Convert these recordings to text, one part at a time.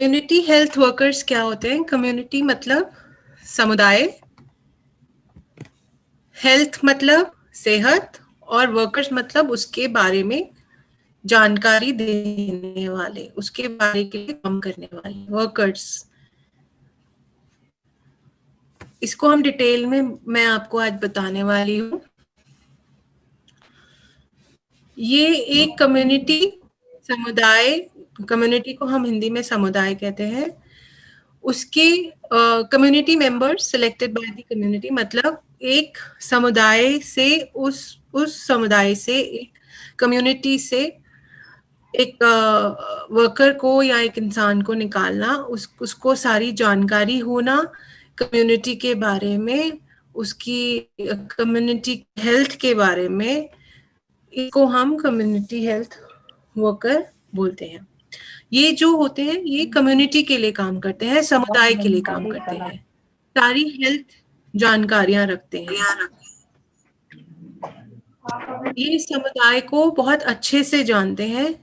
Community health workers क्या होते हैं? कम्युनिटी मतलब समुदाय, हेल्थ मतलब सेहत, और वर्कर्स मतलब उसके बारे में जानकारी देने वाले, उसके बारे के लिए काम करने वाले वर्कर्स। इसको हम डिटेल में मैं आपको आज बताने वाली हूँ। ये एक कम्युनिटी, समुदाय, कम्युनिटी को हम हिंदी में समुदाय कहते हैं। उसके community members selected by the community, मतलब एक समुदाय से उस समुदाय से, एक कम्युनिटी से एक वर्कर को या एक इंसान को निकालना, उसको सारी जानकारी होना कम्युनिटी के बारे में, उसकी कम्युनिटी हेल्थ के बारे में। इसको हम कम्युनिटी हेल्थ वर्कर बोलते हैं। ये जो होते हैं ये कम्युनिटी के लिए काम करते हैं, समुदाय के लिए काम करते हैं, सारी हेल्थ जानकारियां रखते हैं। ये समुदाय को बहुत अच्छे से जानते हैं,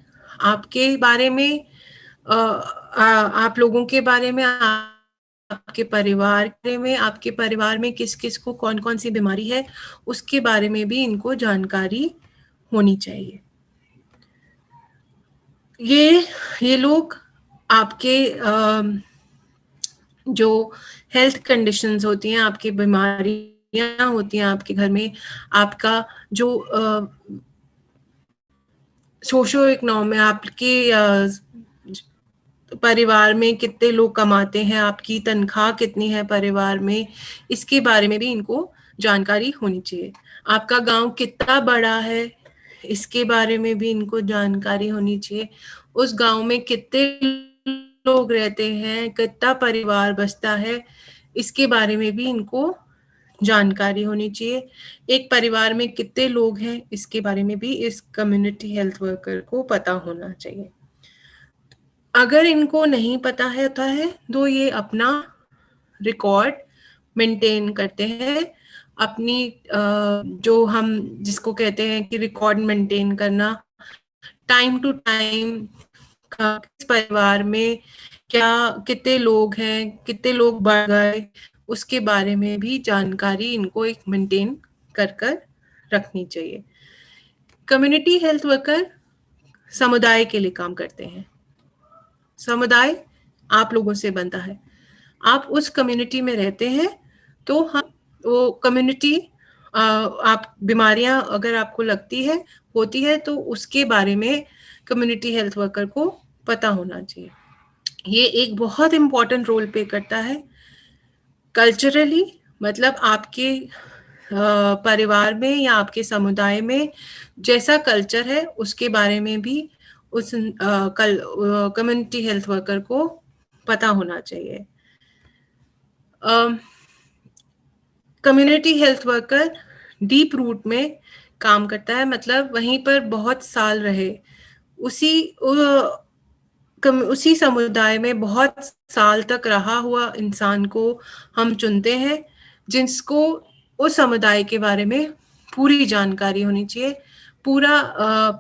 आपके बारे में, आप लोगों के बारे में, आपके परिवार में, आपके परिवार में किस किस को कौन कौन सी बीमारी है उसके बारे में भी इनको जानकारी होनी चाहिए। ये लोग आपके जो हेल्थ कंडीशंस होती हैं, आपकी बीमारियां होती हैं आपके घर में, आपका जो सोशो इकोनॉमी, आपके परिवार में कितने लोग कमाते हैं, आपकी तनख्वाह कितनी है परिवार में, इसके बारे में भी इनको जानकारी होनी चाहिए। आपका गांव कितना बड़ा है, इसके बारे में भी इनको जानकारी होनी चाहिए। उस गांव में कितने लोग रहते हैं, कितना परिवार बसता है, इसके बारे में भी इनको जानकारी होनी चाहिए। एक परिवार में कितने लोग हैं, इसके बारे में भी इस कम्युनिटी हेल्थ वर्कर को पता होना चाहिए। अगर इनको नहीं पता है तो ये अपना रिकॉर्ड मेंटेन करते हैं, अपनी जो हम जिसको कहते हैं कि रिकॉर्ड मेंटेन करना, टाइम टू टाइम किस परिवार में क्या कितने लोग हैं, कितने लोग बढ़ गए, उसके बारे में भी जानकारी इनको एक मेंटेन कर रखनी चाहिए। कम्युनिटी हेल्थ वर्कर समुदाय के लिए काम करते हैं। समुदाय आप लोगों से बनता है, आप उस कम्युनिटी में रहते हैं, तो हम वो कम्युनिटी, आप बीमारियां अगर आपको लगती है होती है तो उसके बारे में कम्युनिटी हेल्थ वर्कर को पता होना चाहिए। ये एक बहुत इम्पोर्टेंट रोल प्ले करता है कल्चरली, मतलब आपके परिवार में या आपके समुदाय में जैसा कल्चर है उसके बारे में भी उस कम्युनिटी हेल्थ वर्कर को पता होना चाहिए। Community health worker deep root में काम करता है, मतलब वहीं पर बहुत साल रहे, उसी समुदाय में बहुत साल तक रहा हुआ इंसान को हम चुनते हैं, जिसको उस समुदाय के बारे में पूरी जानकारी होनी चाहिए, पूरा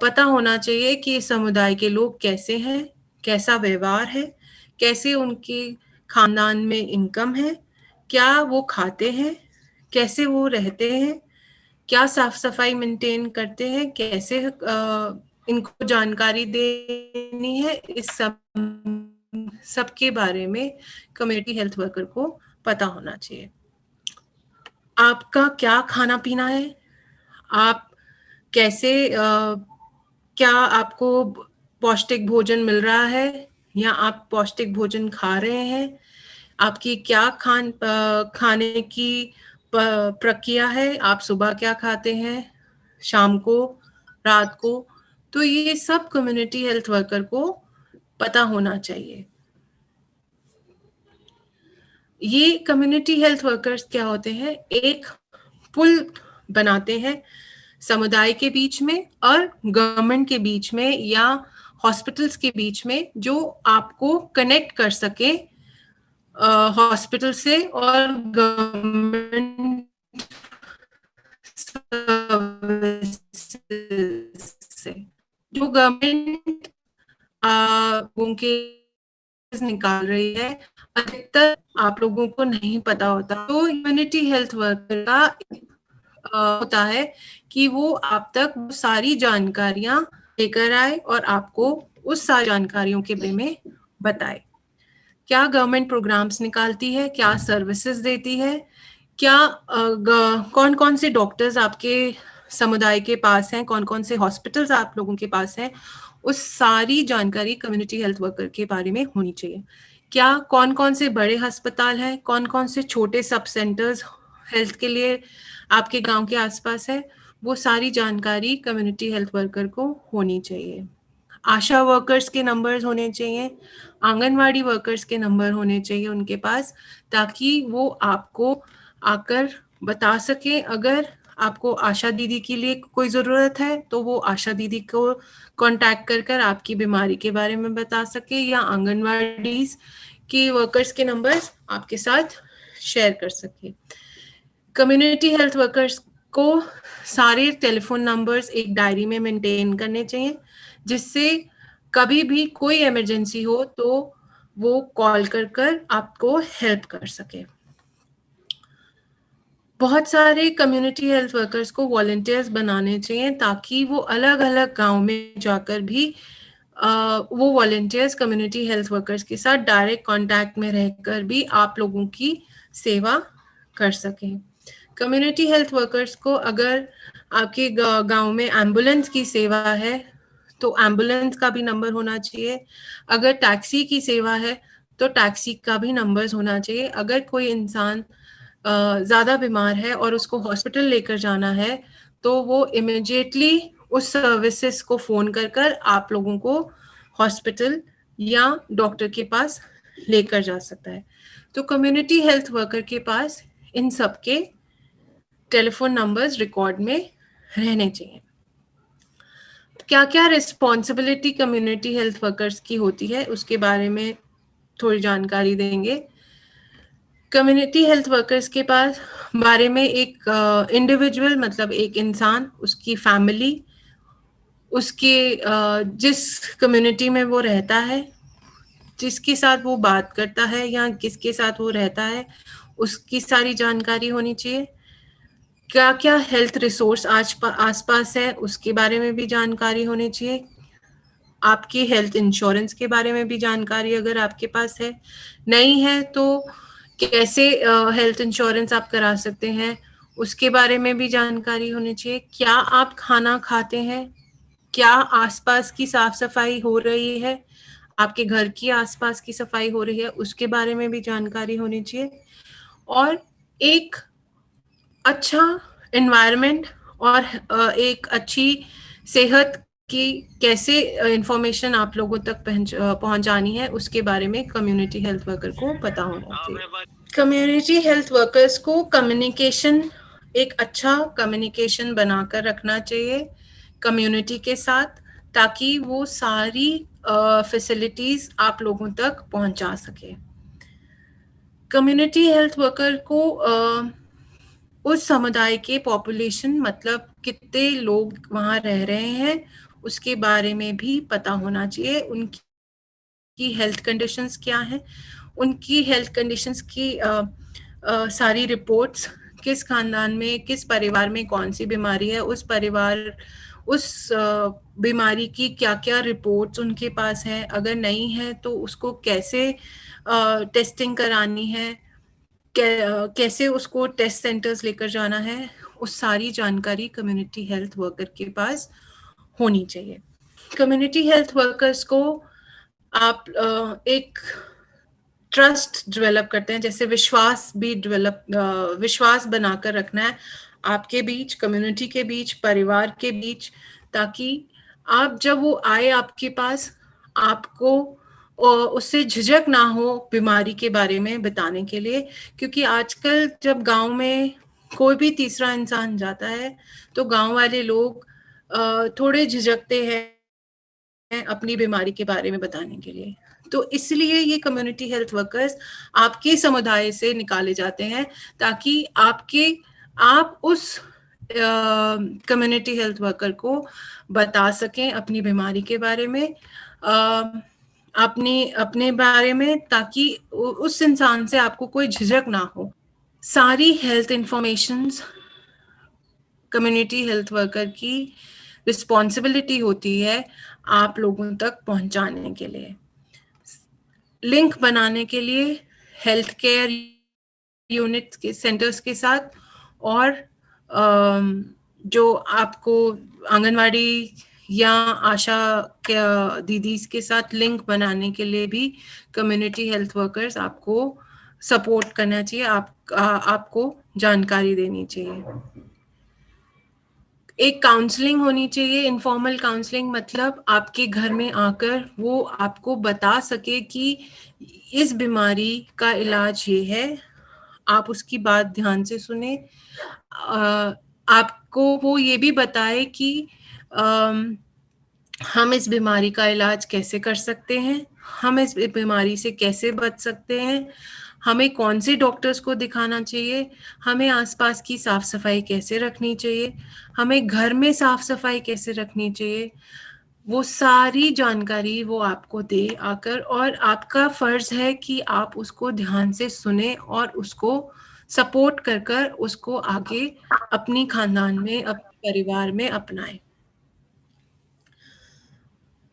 पता होना चाहिए कि इस समुदाय के लोग कैसे हैं, कैसा व्यवहार है, कैसे उनके खानदान में इनकम है, क्या वो खाते हैं, कैसे वो रहते हैं, क्या साफ सफाई मेंटेन करते हैं, कैसे इनको जानकारी देनी है, इस सब के बारे में कम्युनिटी हेल्थ वर्कर को पता होना चाहिए। आपका क्या खाना पीना है, आप कैसे क्या आपको पौष्टिक भोजन मिल रहा है या आप पौष्टिक भोजन खा रहे हैं, आपकी क्या खाने की प्रक्रिया है, आप सुबह क्या खाते हैं, शाम को, रात को, तो ये सब कम्युनिटी हेल्थ वर्कर को पता होना चाहिए। ये कम्युनिटी हेल्थ वर्कर्स क्या होते हैं, एक पुल बनाते हैं समुदाय के बीच में और गवर्नमेंट के बीच में या हॉस्पिटल्स के बीच में, जो आपको कनेक्ट कर सके हॉस्पिटल से और गवर्नमेंट से। जो गवर्नमेंट उनके निकाल रही है, अधिकतर आप लोगों को नहीं पता होता। तो कम्युनिटी हेल्थ वर्कर का होता है कि वो आप तक वो सारी जानकारियां लेकर आए और आपको उस सारी जानकारियों के बारे में बताए। क्या गवर्नमेंट प्रोग्राम्स निकालती है, क्या सर्विसेज देती है, क्या कौन कौन से डॉक्टर्स आपके समुदाय के पास हैं, कौन कौन से हॉस्पिटल्स आप लोगों के पास हैं, उस सारी जानकारी कम्युनिटी हेल्थ वर्कर के बारे में होनी चाहिए। क्या कौन कौन से बड़े अस्पताल हैं, कौन कौन से छोटे सब सेंटर्स हेल्थ के लिए आपके गांव के आसपास है, वो सारी जानकारी कम्युनिटी हेल्थ वर्कर को होनी चाहिए। आशा वर्कर्स के नंबर्स होने चाहिए, आंगनवाड़ी वर्कर्स के नंबर होने चाहिए उनके पास, ताकि वो आपको आकर बता सके। अगर आपको आशा दीदी के लिए कोई ज़रूरत है तो वो आशा दीदी को कांटेक्ट कर कर आपकी बीमारी के बारे में बता सके, या आंगनवाड़ी की वर्कर्स के नंबर्स आपके साथ शेयर कर सके। कम्युनिटी हेल्थ वर्कर्स को सारे टेलीफोन नंबर्स एक डायरी में मेंटेन करने चाहिए, जिससे कभी भी कोई इमरजेंसी हो तो वो कॉल कर कर आपको हेल्प कर सके। बहुत सारे कम्युनिटी हेल्थ वर्कर्स को वॉलंटियर्स बनाने चाहिए, ताकि वो अलग अलग गांव में जाकर भी वो वॉलंटियर्स कम्युनिटी हेल्थ वर्कर्स के साथ डायरेक्ट कांटेक्ट में रहकर भी आप लोगों की सेवा कर सकें। कम्युनिटी हेल्थ वर्कर्स को अगर आपके गांव में एम्बुलेंस की सेवा है तो एम्बुलेंस का भी नंबर होना चाहिए। अगर टैक्सी की सेवा है तो टैक्सी का भी नंबर होना चाहिए। अगर कोई इंसान ज़्यादा बीमार है और उसको हॉस्पिटल लेकर जाना है तो वो इमिडिएटली उस सर्विसेज को फ़ोन कर कर आप लोगों को हॉस्पिटल या डॉक्टर के पास लेकर जा सकता है। तो कम्युनिटी हेल्थ वर्कर के पास इन सब के टेलीफोन नंबर्स रिकॉर्ड में रहने चाहिए। क्या क्या रिस्पॉन्सिबिलिटी कम्युनिटी हेल्थ वर्कर्स की होती है उसके बारे में थोड़ी जानकारी देंगे। कम्युनिटी हेल्थ वर्कर्स के पास बारे में एक इंडिविजुअल मतलब एक इंसान, उसकी फैमिली, उसके जिस कम्युनिटी में वो रहता है, जिसके साथ वो बात करता है या किसके साथ वो रहता है, उसकी सारी जानकारी होनी चाहिए। क्या क्या हेल्थ रिसोर्स आसपास है उसके बारे में भी जानकारी होनी चाहिए। आपकी हेल्थ इंश्योरेंस के बारे में भी जानकारी अगर आपके पास है, नहीं है तो कैसे हेल्थ इंश्योरेंस आप करा सकते हैं उसके बारे में भी जानकारी होनी चाहिए। क्या आप खाना खाते हैं, क्या आसपास की साफ सफाई हो रही है, आपके घर की आसपास की सफाई हो रही है, उसके बारे में भी जानकारी होनी चाहिए। और एक अच्छा एनवायरनमेंट और एक अच्छी सेहत की कैसे इंफॉर्मेशन आप लोगों तक पहुंचानी है उसके बारे में कम्युनिटी हेल्थ वर्कर को पता होना चाहिए। कम्युनिटी हेल्थ वर्कर्स को कम्युनिकेशन, एक अच्छा कम्युनिकेशन बनाकर रखना चाहिए कम्युनिटी के साथ, ताकि वो सारी फैसिलिटीज आप लोगों तक पहुंचा सके। कम्युनिटी हेल्थ वर्कर को उस समुदाय के पॉपुलेशन मतलब कितने लोग वहाँ रह रहे हैं उसके बारे में भी पता होना चाहिए। उनकी हेल्थ कंडीशंस क्या हैं, उनकी हेल्थ कंडीशंस की सारी रिपोर्ट्स, किस खानदान में किस परिवार में कौन सी बीमारी है, उस परिवार उस बीमारी की क्या क्या रिपोर्ट्स उनके पास है, अगर नहीं है तो उसको कैसे टेस्टिंग करानी है, कैसे उसको टेस्ट सेंटर्स लेकर जाना है, उस सारी जानकारी कम्युनिटी हेल्थ वर्कर के पास होनी चाहिए। कम्युनिटी हेल्थ वर्कर्स को आप एक ट्रस्ट डेवलप करते हैं, जैसे विश्वास बनाकर रखना है आपके बीच, कम्युनिटी के बीच, परिवार के बीच, ताकि आप जब वो आए आपके पास आपको उससे झिझक ना हो बीमारी के बारे में बताने के लिए। क्योंकि आजकल जब गांव में कोई भी तीसरा इंसान जाता है तो गांव वाले लोग थोड़े झिझकते हैं अपनी बीमारी के बारे में बताने के लिए। तो इसलिए ये कम्युनिटी हेल्थ वर्कर्स आपके समुदाय से निकाले जाते हैं, ताकि आप उस कम्युनिटी हेल्थ वर्कर को बता सकें अपनी बीमारी के बारे में। अपने बारे में, ताकि उस इंसान से आपको कोई झिझक ना हो। सारी health informations community health worker की रिस्पॉन्सिबिलिटी होती है आप लोगों तक पहुंचाने के लिए, लिंक बनाने के लिए हेल्थ केयर यूनिट के सेंटर्स के साथ, और जो आपको आंगनवाड़ी या आशा के दीदीज के साथ लिंक बनाने के लिए भी कम्युनिटी हेल्थ वर्कर्स आपको सपोर्ट करना चाहिए, आपको जानकारी देनी चाहिए। एक काउंसलिंग होनी चाहिए, इनफॉर्मल काउंसलिंग, मतलब आपके घर में आकर वो आपको बता सके कि इस बीमारी का इलाज ये है, आप उसकी बात ध्यान से सुने। आपको वो ये भी बताए कि हम इस बीमारी का इलाज कैसे कर सकते हैं, हम इस बीमारी से कैसे बच सकते हैं, हमें कौन से डॉक्टर्स को दिखाना चाहिए, हमें आसपास की साफ सफाई कैसे रखनी चाहिए, हमें घर में साफ सफाई कैसे रखनी चाहिए, वो सारी जानकारी वो आपको दे आकर, और आपका फर्ज है कि आप उसको ध्यान से सुने और उसको सपोर्ट कर कर उसको आगे अपनी खानदान में, अपने परिवार में अपनाएं।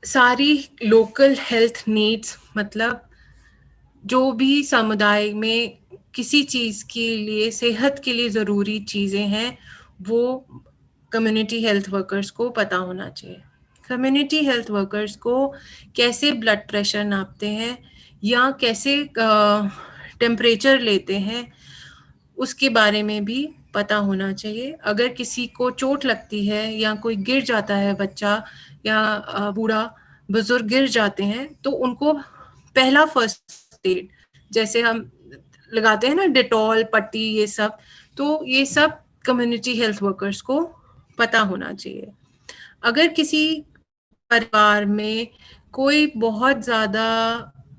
सारी लोकल हेल्थ नीड्स, मतलब जो भी समुदाय में किसी चीज के लिए, सेहत के लिए जरूरी चीजें हैं, वो कम्युनिटी हेल्थ वर्कर्स को पता होना चाहिए। कम्युनिटी हेल्थ वर्कर्स को कैसे ब्लड प्रेशर नापते हैं या कैसे टेम्परेचर लेते हैं, उसके बारे में भी पता होना चाहिए। अगर किसी को चोट लगती है या कोई गिर जाता है, बच्चा या बूढ़ा बुजुर्ग गिर जाते हैं, तो उनको पहला फर्स्ट एड जैसे हम लगाते हैं ना, डेटॉल, पट्टी, ये सब, तो ये सब कम्युनिटी हेल्थ वर्कर्स को पता होना चाहिए। अगर किसी परिवार में कोई बहुत ज्यादा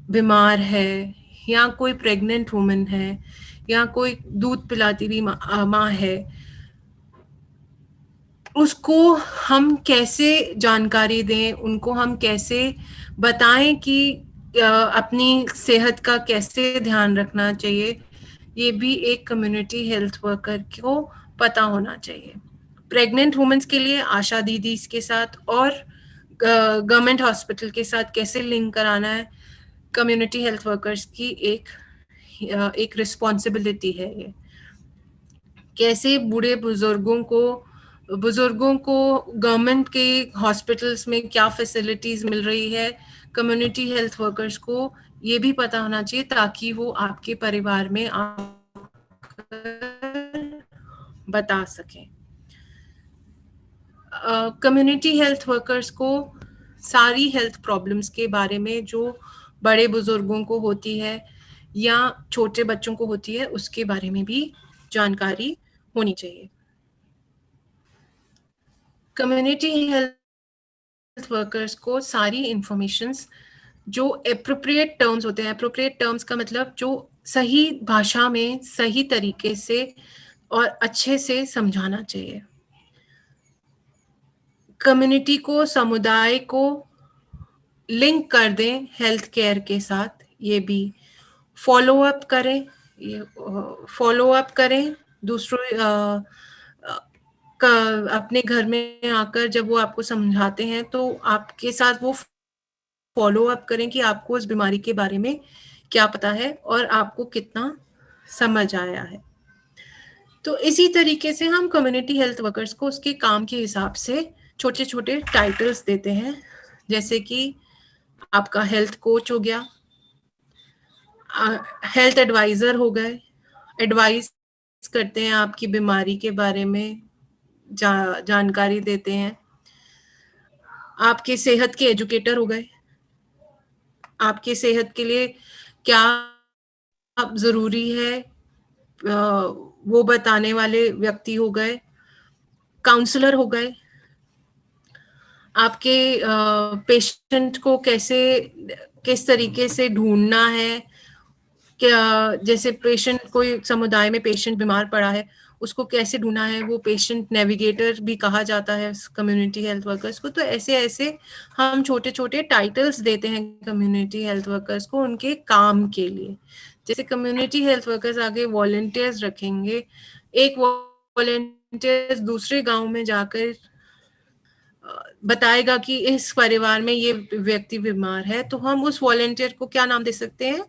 बीमार है, या कोई प्रेग्नेंट वुमन है, या कोई दूध पिलाती भी माँ है, उसको हम कैसे जानकारी दें, उनको हम कैसे बताएं कि अपनी सेहत का कैसे ध्यान रखना चाहिए, ये भी एक कम्युनिटी हेल्थ वर्कर को पता होना चाहिए। प्रेग्नेंट वुमेन्स के लिए आशा दीदी के साथ और गवर्नमेंट हॉस्पिटल के साथ कैसे लिंक कराना है, कम्युनिटी हेल्थ वर्कर्स की एक रिस्पॉन्सिबिलिटी है ये। कैसे बूढ़े बुजुर्गों को गवर्नमेंट के हॉस्पिटल्स में क्या फैसिलिटीज मिल रही है, कम्युनिटी हेल्थ वर्कर्स को ये भी पता होना चाहिए, ताकि वो आपके परिवार में बता सकें। कम्युनिटी हेल्थ वर्कर्स को सारी हेल्थ प्रॉब्लम्स के बारे में जो बड़े बुजुर्गों को होती है या छोटे बच्चों को होती है, उसके बारे में भी जानकारी होनी चाहिए। कम्युनिटी हेल्थ वर्कर्स को सारी इंफॉर्मेशंस जो एप्रोप्रिएट टर्म्स होते हैं, एप्रोप्रिएट टर्म्स का मतलब जो सही भाषा में सही तरीके से और अच्छे से समझाना चाहिए। कम्युनिटी को, समुदाय को लिंक कर दें हेल्थ केयर के साथ, ये भी फॉलो अप करें, ये फॉलो अप करें दूसरों अपने घर में आकर जब वो आपको समझाते हैं, तो आपके साथ वो फॉलो अप करें कि आपको इस बीमारी के बारे में क्या पता है और आपको कितना समझ आया है। तो इसी तरीके से हम कम्युनिटी हेल्थ वर्कर्स को उसके काम के हिसाब से छोटे छोटे टाइटल्स देते हैं, जैसे कि आपका हेल्थ कोच हो गया, हेल्थ एडवाइजर हो गए, एडवाइस करते हैं आपकी बीमारी के बारे में, जानकारी देते हैं। आपके सेहत के एजुकेटर हो गए, आपके सेहत के लिए क्या जरूरी है वो बताने वाले व्यक्ति हो गए। काउंसलर हो गए, आपके पेशेंट को किस तरीके से ढूंढना है, क्या जैसे पेशेंट, कोई समुदाय में पेशेंट बीमार पड़ा है, उसको कैसे ढूंढना है, वो पेशेंट नेविगेटर भी कहा जाता है कम्युनिटी हेल्थ वर्कर्स को। तो ऐसे ऐसे हम छोटे छोटे टाइटल्स देते हैं कम्युनिटी हेल्थ वर्कर्स को उनके काम के लिए। जैसे कम्युनिटी हेल्थ वर्कर्स आगे वॉलंटियर्स रखेंगे, एक वॉलंटियर्स दूसरे गांव में जाकर बताएगा कि इस परिवार में ये व्यक्ति बीमार है, तो हम उस वॉलंटियर को क्या नाम दे सकते हैं,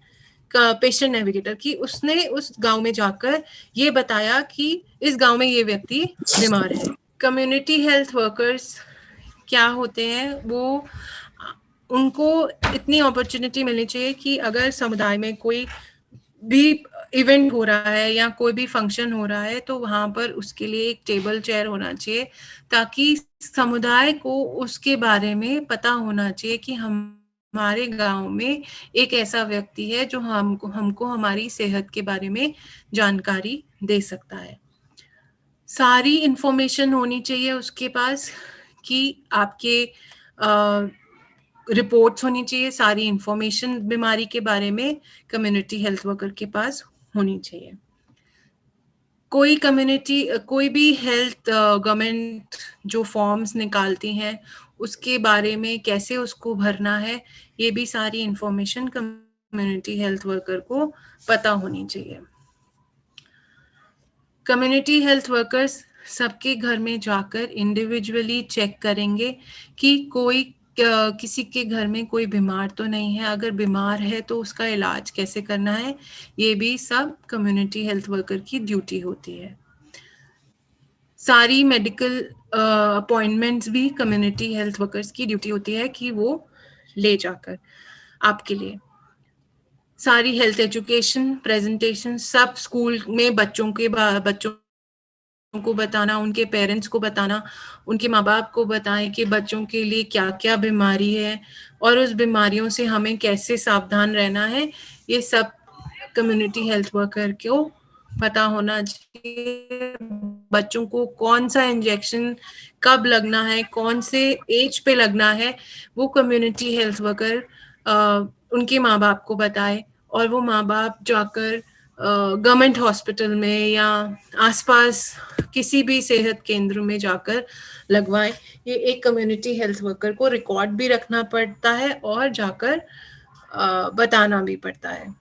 पेशेंट नेविगेटर, कि उसने उस गांव में जाकर ये बताया कि इस गांव में ये व्यक्ति बीमार है। कम्युनिटी हेल्थ वर्कर्स क्या होते हैं, वो उनको इतनी अपॉर्चुनिटी मिलनी चाहिए कि अगर समुदाय में कोई भी इवेंट हो रहा है या कोई भी फंक्शन हो रहा है तो वहां पर उसके लिए एक टेबल चेयर होना चाहिए, ताकि समुदाय को उसके बारे में पता होना चाहिए कि हमारे गांव में एक ऐसा व्यक्ति है जो हमको हमारी सेहत के बारे में जानकारी दे सकता है। सारी इंफॉर्मेशन होनी चाहिए उसके पास, कि आपके रिपोर्ट्स होनी चाहिए, सारी इंफॉर्मेशन बीमारी के बारे में कम्युनिटी हेल्थ वर्कर के पास होनी चाहिए। कोई भी हेल्थ गवर्नमेंट जो फॉर्म्स निकालती हैं उसके बारे में कैसे उसको भरना है, ये भी सारी इंफॉर्मेशन कम्युनिटी हेल्थ वर्कर को पता होनी चाहिए। कम्युनिटी हेल्थ वर्कर्स सबके घर में जाकर इंडिविजुअली चेक करेंगे कि कोई किसी के घर में कोई बीमार तो नहीं है, अगर बीमार है तो उसका इलाज कैसे करना है, ये भी सब कम्युनिटी हेल्थ वर्कर की ड्यूटी होती है। सारी मेडिकल अपॉइंटमेंट्स भी कम्युनिटी हेल्थ वर्कर्स की ड्यूटी होती है कि वो ले जाकर आपके लिए। सारी हेल्थ एजुकेशन प्रेजेंटेशन सब स्कूल में बच्चों को बताना, उनके पेरेंट्स को बताना, उनके माँ बाप को बताएं कि बच्चों के लिए क्या क्या बीमारी है और उस बीमारियों से हमें कैसे सावधान रहना है, ये सब कम्युनिटी हेल्थ वर्कर को पता होना चाहिए। बच्चों को कौन सा इंजेक्शन कब लगना है, कौन से एज पे लगना है, वो कम्युनिटी हेल्थ वर्कर उनके माँ बाप को बताए और वो माँ बाप जाकर गवर्नमेंट हॉस्पिटल में या आसपास किसी भी सेहत केंद्र में जाकर लगवाएं। ये एक कम्युनिटी हेल्थ वर्कर को रिकॉर्ड भी रखना पड़ता है और जाकर बताना भी पड़ता है।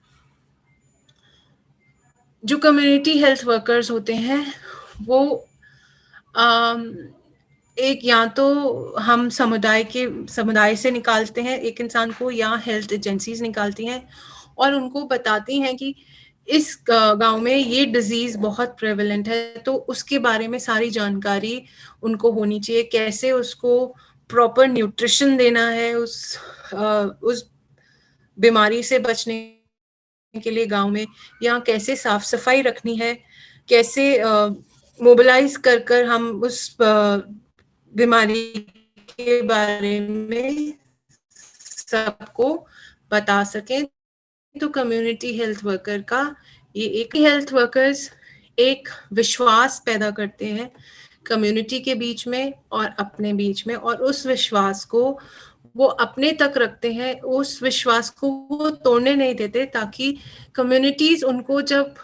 जो कम्युनिटी हेल्थ वर्कर्स होते हैं वो एक या तो हम समुदाय से निकालते हैं एक इंसान को, या हेल्थ एजेंसीज निकालती हैं और उनको बताती हैं कि इस गांव में ये डिजीज बहुत प्रेवलेंट है, तो उसके बारे में सारी जानकारी उनको होनी चाहिए, कैसे उसको प्रॉपर न्यूट्रिशन देना है, उस बीमारी से बचने के लिए गांव में, या कैसे साफ सफाई रखनी है, कैसे मोबिलाइज कर हम उस बीमारी के बारे में सबको बता सकें। तो कम्युनिटी हेल्थ वर्कर का ये एक हेल्थ वर्कर्स एक विश्वास पैदा करते हैं कम्युनिटी के बीच में और अपने बीच में, और उस विश्वास को वो अपने तक रखते हैं, उस विश्वास को वो तोड़ने नहीं देते, ताकि कम्युनिटीज उनको जब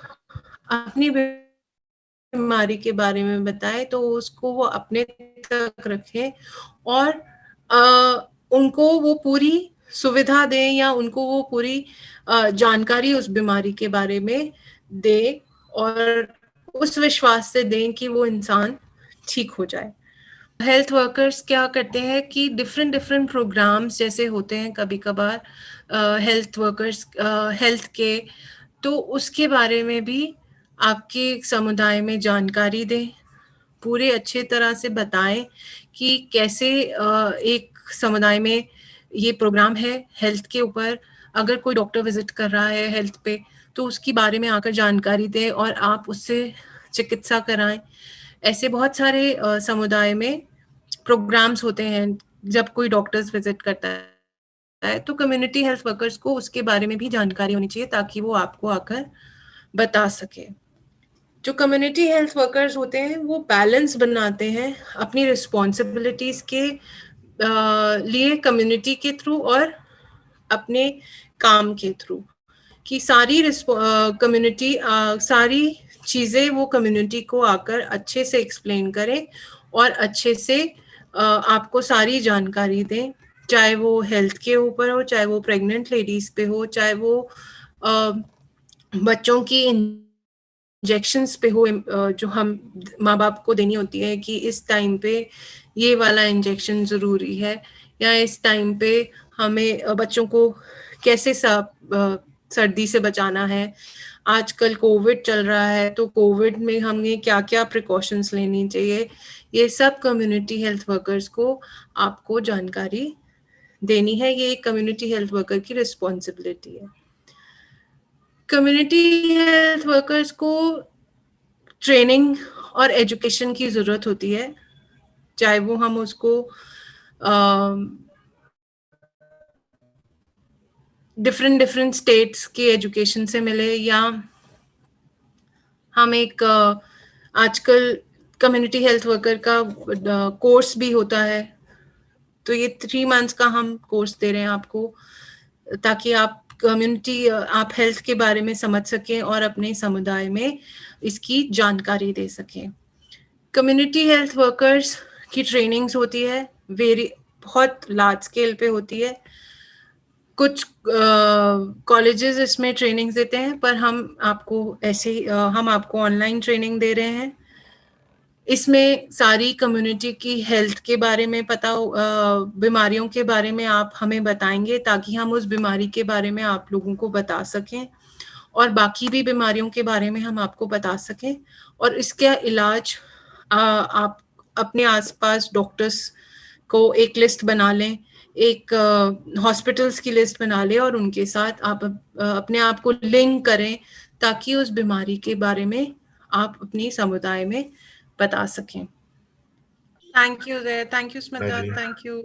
अपनी बीमारी के बारे में बताए तो उसको वो अपने तक रखें और उनको वो पूरी सुविधा दें या उनको वो पूरी जानकारी उस बीमारी के बारे में दें और उस विश्वास से दें कि वो इंसान ठीक हो जाए। हेल्थ वर्कर्स क्या करते हैं कि डिफरेंट प्रोग्राम्स जैसे होते हैं कभी कभार हेल्थ वर्कर्स हेल्थ के, तो उसके बारे में भी आपके समुदाय में जानकारी दें, पूरे अच्छे तरह से बताएं कि कैसे एक समुदाय में ये प्रोग्राम है हेल्थ के ऊपर, अगर कोई डॉक्टर विजिट कर रहा है हेल्थ पे तो उसके बारे में आकर जानकारी दें और आप उससे चिकित्सा कराएं। ऐसे बहुत सारे समुदाय में प्रोग्राम्स होते हैं जब कोई डॉक्टर्स विजिट करता है, तो कम्युनिटी हेल्थ वर्कर्स को उसके बारे में भी जानकारी होनी चाहिए ताकि वो आपको आकर बता सके। जो कम्युनिटी हेल्थ वर्कर्स होते हैं वो बैलेंस बनाते हैं अपनी रिस्पॉन्सिबिलिटीज के लिए कम्युनिटी के थ्रू और अपने काम के थ्रू, कि सारी कम्युनिटी सारी चीज़ें वो कम्युनिटी को आकर अच्छे से एक्सप्लेन करें और अच्छे से आपको सारी जानकारी दें, चाहे वो हेल्थ के ऊपर हो, चाहे वो प्रेग्नेंट लेडीज पे हो, चाहे वो बच्चों की इंजेक्शंस पे हो, जो हम माँ बाप को देनी होती है कि इस टाइम पे ये वाला इंजेक्शन ज़रूरी है, या इस टाइम पे हमें बच्चों को कैसे सर्दी से बचाना है। आजकल कोविड चल रहा है, तो कोविड में हमें क्या क्या प्रिकॉशंस लेनी चाहिए, ये सब कम्युनिटी हेल्थ वर्कर्स को आपको जानकारी देनी है। ये कम्युनिटी हेल्थ वर्कर की रिस्पॉन्सिबिलिटी है। कम्युनिटी हेल्थ वर्कर्स को ट्रेनिंग और एजुकेशन की ज़रूरत होती है, चाहे वो हम उसको डिफरेंट स्टेट्स के एजुकेशन से मिले, या हम एक आजकल कम्युनिटी हेल्थ वर्कर का कोर्स भी होता है, तो ये 3 मंथ्स का हम कोर्स दे रहे हैं आपको, ताकि आप आप हेल्थ के बारे में समझ सकें और अपने समुदाय में इसकी जानकारी दे सकें। कम्युनिटी हेल्थ वर्कर्स की ट्रेनिंग्स होती है, बहुत लार्ज स्केल पे होती है। कुछ कॉलेजेस इसमें ट्रेनिंग्स देते हैं, पर हम आपको ऑनलाइन ट्रेनिंग दे रहे हैं। इसमें सारी कम्युनिटी की हेल्थ के बारे में बीमारियों के बारे में आप हमें बताएंगे, ताकि हम उस बीमारी के बारे में आप लोगों को बता सकें, और बाकी भी बीमारियों के बारे में हम आपको बता सकें, और इसका इलाज आप अपने आसपास डॉक्टर्स को एक लिस्ट बना लें, एक हॉस्पिटल्स की लिस्ट बना लें, और उनके साथ आप अपने आप को लिंक करें, ताकि उस बीमारी के बारे में आप अपनी समुदाय में बता सकें। Thank you Smita, thank you.